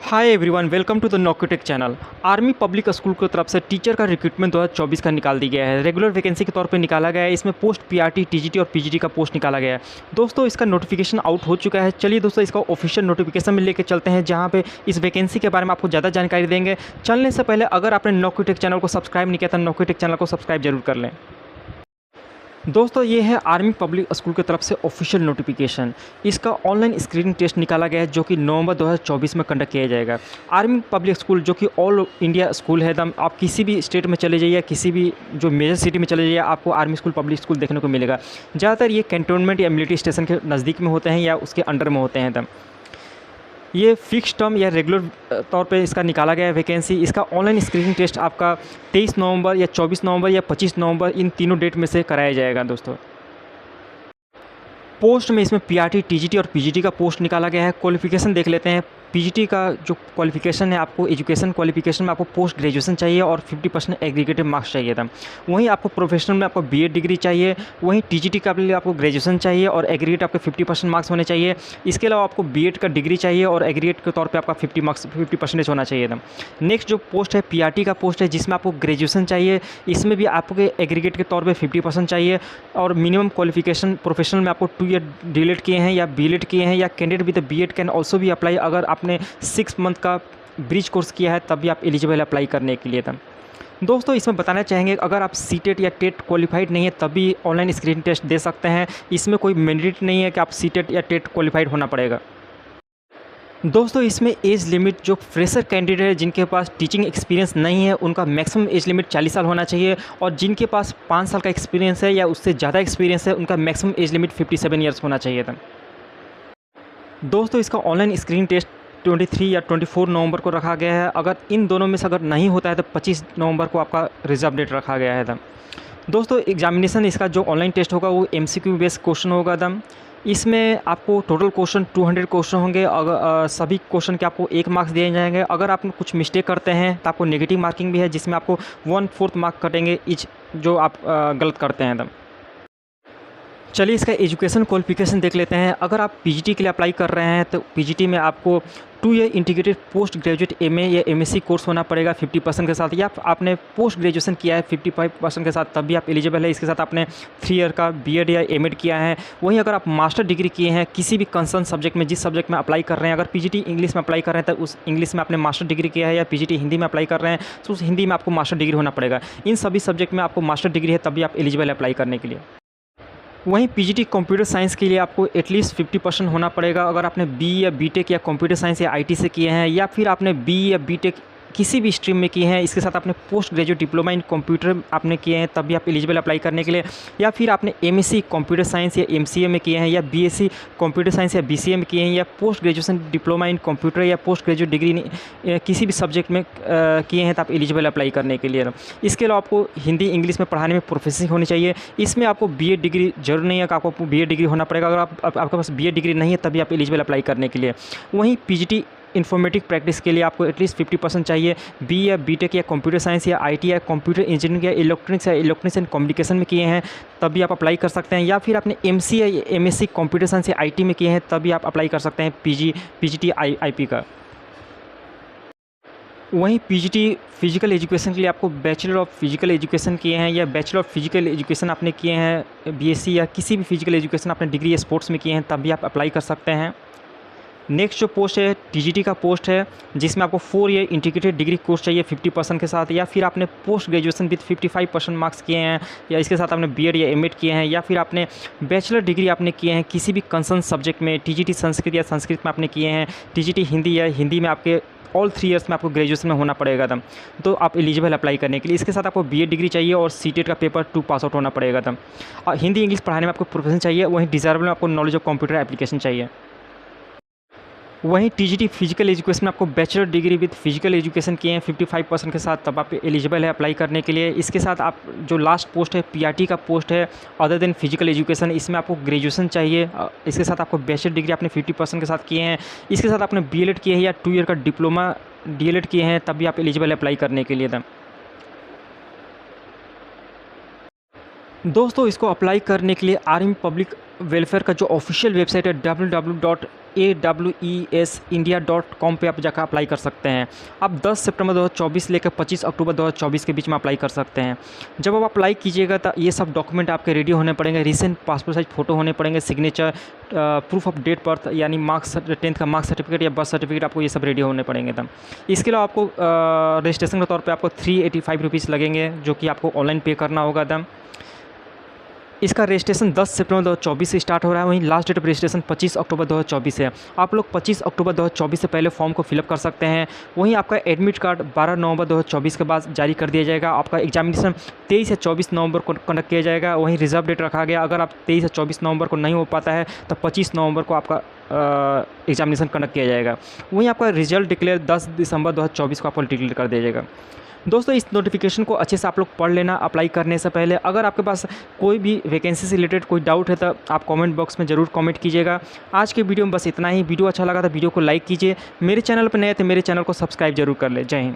Hi everyone, welcome to the Naukritech channel. Army public school की तरफ से टीचर का रिक्रूटमेंट 2024 का निकाल दिया गया है। रेगुलर वैकेंसी के तौर पे निकाला गया है। इसमें पोस्ट पीआरटी, टीजीटी और पीजीटी का पोस्ट निकाला गया है। दोस्तों, इसका नोटिफिकेशन आउट हो चुका है। चलिए दोस्तों, इसका ऑफिशियल नोटिफिकेशन में लेके चलते हैं, जहाँ पे इस वैकेंसी के बारे में आपको ज़्यादा जानकारी देंगे। चलने से पहले अगर आपने नौकरीटेक चैनल को सब्सक्राइब नहीं किया तो नौकरीटेक चैनल को सब्सक्राइब जरूर कर लें। दोस्तों, ये है आर्मी पब्लिक स्कूल की तरफ से ऑफिशियल नोटिफिकेशन। इसका ऑनलाइन स्क्रीनिंग टेस्ट निकाला गया है, जो कि नवंबर 2024 में कंडक्ट किया जाएगा। आर्मी पब्लिक स्कूल जो कि ऑल इंडिया स्कूल है, एकदम आप किसी भी स्टेट में चले जाइए, किसी भी जो मेजर सिटी में चले जाइए, आपको आर्मी स्कूल पब्लिक स्कूल देखने को मिलेगा। ज़्यादातर ये कैंटोनमेंट या मिलिट्री स्टेशन के नज़दीक में होते हैं या उसके अंडर में होते हैं एकदम। ये फिक्स टर्म या रेगुलर तौर पे इसका निकाला गया है वैकेंसी। इसका ऑनलाइन स्क्रीनिंग टेस्ट आपका 23 नवंबर या 24 नवंबर या 25 नवंबर, इन तीनों डेट में से कराया जाएगा। दोस्तों, पोस्ट में इसमें पीआरटी, टीजीटी और पीजीटी का पोस्ट निकाला गया है। क्वालिफिकेशन देख लेते हैं। पीजीटी का जो क्वालिफिकेशन है, आपको एजुकेशन क्वालिफिकेशन में आपको पोस्ट ग्रेजुएशन चाहिए और 50% एग्रीगेटेड मार्क्स चाहिए था। वहीं आपको प्रोफेशनल में आपको बीएड डिग्री चाहिए। वहीं टीजीटी का लिए आपको ग्रेजुएशन चाहिए और एग्रीगेट आपके 50% मार्क्स होने चाहिए। इसके अलावा आपको बीएड का डिग्री चाहिए और एग्रीगेट के तौर पर आपका 50% होना चाहिए था। नेक्स्ट जो पोस्ट है पीआरटी का पोस्ट है, जिसमें आपको ग्रेजुएशन चाहिए। इसमें भी आपको एग्रीगेट के तौर पर 50% चाहिए और मिनिमम क्वालिफिकेशन प्रोफेशनल में आपको 2 ईयर डीएलएड किए हैं या बीएलएड किए हैं, या candidate with BEd can also भी अप्लाई। अगर आपने 6 मंथ का ब्रिज कोर्स किया है तब भी आप एलिजिबल अप्लाई करने के लिए था। दोस्तों, इसमें बताना चाहेंगे, अगर आप सीटेट या टेट क्वालिफाइड नहीं है तब भी ऑनलाइन स्क्रीनिंग टेस्ट दे सकते हैं। इसमें कोई मैंडेट नहीं है कि आप सीटेट या टेट क्वालिफाइड होना पड़ेगा। दोस्तों, इसमें एज लिमिट जो फ्रेशर कैंडिडेट है, जिनके पास टीचिंग एक्सपीरियंस नहीं है, उनका मैक्सिमम एज लिमिट 40 साल होना चाहिए, और जिनके पास 5 साल का एक्सपीरियंस है या उससे ज़्यादा एक्सपीरियंस है, उनका मैक्सिमम एज लिमिट 57 ईयर्स होना चाहिए था। दोस्तों, इसका ऑनलाइन स्क्रीनिंग टेस्ट 23 या 24 नवंबर को रखा गया है। अगर इन दोनों में से अगर नहीं होता है तो 25 नवंबर को आपका रिजर्व डेट रखा गया है। दोस्तों, एग्जामिनेशन इसका जो ऑनलाइन टेस्ट होगा वो एमसीक्यू बेस्ड क्वेश्चन होगा। इसमें आपको टोटल क्वेश्चन 200 क्वेश्चन होंगे। अगर सभी क्वेश्चन के आपको 1 मार्क्स दिए जाएंगे। अगर आप कुछ मिस्टेक करते हैं तो आपको नेगेटिव मार्किंग भी है, जिसमें आपको 1/4 मार्क कटेंगे ईच जो आप गलत करते हैं। चलिए, इसका एजुकेशन क्वालिफिकेशन देख लेते हैं। अगर आप पीजीटी के लिए अप्लाई कर रहे हैं तो पीजीटी में आपको 2 year integrated post graduate MA या एमएससी कोर्स होना पड़ेगा 50% के साथ, या आपने पोस्ट ग्रेजुएशन किया है 55% के साथ, तब भी आप एलिजिबल है। इसके साथ आपने 3 ईयर का बीएड या एमएड किया है। वहीं अगर आप मास्टर डिग्री किए हैं किसी भी कंसर्न सब्जेक्ट में, जिस सब्जेक्ट में अप्लाई कर रहे हैं, अगर पीजीटी इंग्लिश में अप्लाई कर रहे हैं तो उस इंग्लिश में आपने मास्टर डिग्री किया है, या पीजीटी हिंदी में अप्लाई कर रहे हैं तो उस हिंदी में आपको मास्टर डिग्री होना पड़ेगा। इन सभी सब्जेक्ट में आपको मास्टर डिग्री है, तब भी आप एलिजिबल अप्लाई करने के लिए। वहीं पीजीटी कंप्यूटर साइंस के लिए आपको एटलीस्ट 50% होना पड़ेगा। अगर आपने बी या बीटेक या कंप्यूटर साइंस या आईटी से किए हैं, या फिर आपने बी या बीटेक किसी भी स्ट्रीम में किए हैं, इसके साथ आपने post graduate diploma in computer आपने किए हैं, तब भी आप एलिजिबल अप्लाई करने के लिए। या फिर आपने एमएससी कंप्यूटर साइंस या एमसीए में किए हैं, या बीएससी कंप्यूटर साइंस या बीसीए में किए हैं, या post graduation diploma in computer या पोस्ट ग्रेजुएट डिग्री किसी भी सब्जेक्ट में किए हैं, तो आप एलिजिबल अप्लाई करने के लिए। इसके अलावा आपको हिंदी इंग्लिश में पढ़ाने में प्रोफेसिंग होनी चाहिए। इसमें आपको बीएड डिग्री जरूर नहीं है कि आपको बीएड डिग्री होना पड़ेगा। अगर आपके पास बीएड डिग्री नहीं है तभी आप एलिजिबल अप्लाई करने के लिए। वहीं पीजीटी इन्फॉर्मेटिक प्रैक्टिस के लिए आपको एटलीस्ट 50% चाहिए। बी या बीटेक या कंप्यूटर साइंस या आईटी या कंप्यूटर इंजीनियरिंग या इलेक्ट्रॉनिक्स एंड कम्युनिकेशन में किए हैं, तब भी आप अप्लाई कर सकते हैं। या फिर आपने एमसी या एमएससी कंप्यूटर साइंस या आईटी में किए हैं, तब भी आप अप्लाई कर सकते हैं पीजीटी आईपी का। वहीं पीजीटी फिजिकल एजुकेशन के लिए आपको बैचलर ऑफ फिजिकल एजुकेशन किए हैं, या बैचलर ऑफ फिजिकल एजुकेशन आपने किए हैं बीएससी, या किसी भी फिजिकल एजुकेशन आपने डिग्री या स्पोर्ट्स में किए हैं, तब भी आप अप्लाई कर सकते हैं। नेक्स्ट जो पोस्ट है टीजीटी का पोस्ट है, जिसमें आपको 4 ईयर इंटीग्रेटेड डिग्री कोर्स चाहिए 50% के साथ, या फिर आपने पोस्ट ग्रेजुएशन विद 55% मार्क्स किए हैं, या इसके साथ आपने बीएड या एमएड किए हैं, या फिर आपने बैचलर डिग्री आपने किए हैं किसी भी कंसर्न सब्जेक्ट में, टीजीटी संस्कृत या संस्कृत में आपने किए हैं, टीजीटी हिंदी या हिंदी में आपके ऑल 3 ईयर्स में आपको ग्रेजुएशन में होना पड़ेगा था, तो आप एलिजिबल अप्लाई करने के लिए। इसके साथ आपको बीएड डिग्री चाहिए और सीटेट का पेपर 2 पास आउट होना पड़ेगा था। और हिंदी इंग्लिश पढ़ाने में आपको प्रोफेशन चाहिए। वहीं डिज़ायरेबल में आपको नॉलेज ऑफ कंप्यूटर एप्लीकेशन चाहिए। वहीं टीजीटी फिजिकल एजुकेशन में आपको bachelor degree with physical education किए हैं 55% के साथ, तब आप एलिजिबल है अप्लाई करने के लिए। इसके साथ आप जो लास्ट पोस्ट है पीआरटी का पोस्ट है अदर देन फिजिकल एजुकेशन, इसमें आपको ग्रेजुएशन चाहिए। इसके साथ आपको बैचलर डिग्री आपने 50% के साथ किए हैं। इसके साथ आपने बीएलएड किए हैं या 2 ईयर का डिप्लोमा डीएलएड किए हैं, तब भी आप एलिजिबल अप्लाई करने के लिए था। दोस्तों इसको अप्लाई करने के लिए आर्मी पब्लिक वेलफेयर का जो ऑफिशियल वेबसाइट है www.awesindia.com पे आप जाकर अप्लाई कर सकते हैं। आप 10 सितंबर 2024 लेकर 25 अक्टूबर 2024 के बीच में अप्लाई कर सकते हैं। जब आप अप्लाई कीजिएगा तो ये सब डॉक्यूमेंट आपके रेडी होने पड़ेंगे। रिसेंट पासपोर्ट साइज फ़ोटो होने पड़ेंगे, signature, proof of date birth यानी मार्क्स 10th का मार्क्स सर्टिफिकेट या बर्थ सर्टिफिकेट, आपको ये सब रेडी होने पड़ेंगे तब। इसके अलावा आपको रजिस्ट्रेशन के तौर पर आपको 385 रुपीज़ लगेंगे, जो कि आपको ऑनलाइन पे करना होगा तब। इसका रजिस्ट्रेशन 10 सितंबर 2024 से स्टार्ट हो रहा है। वहीं लास्ट डेट ऑफ रजिस्ट्रेशन 25 अक्टूबर 2024 है। आप लोग 25 अक्टूबर 2024 से पहले फॉर्म को फिलअप कर सकते हैं। वहीं आपका एडमिट कार्ड 12 नवंबर 2024 के बाद जारी कर दिया जाएगा। आपका एग्जामिनेशन 23 या 24 नवंबर को कंडक्ट किया जाएगा। वहीं रिजर्व डेट रखा गया, अगर आप 23 या 24 नवंबर को नहीं हो पाता है तो 25 नवंबर को आपका एग्जामिनेशन कंडक्ट किया जाएगा। वहीं आपका रिजल्ट डिक्लेयर 10 दिसंबर 2024 को आपको डिक्लेयर कर दिया जाएगा। दोस्तों इस नोटिफिकेशन को अच्छे से आप लोग पढ़ लेना अप्लाई करने से पहले। अगर आपके पास कोई भी वैकेंसी से रिलेटेड कोई डाउट है तो आप कमेंट बॉक्स में ज़रूर कमेंट कीजिएगा। आज के वीडियो में बस इतना ही। वीडियो अच्छा लगा तो वीडियो को लाइक कीजिए। मेरे चैनल पर नए थे मेरे चैनल को सब्सक्राइब जरूर कर ले। जय हिंद।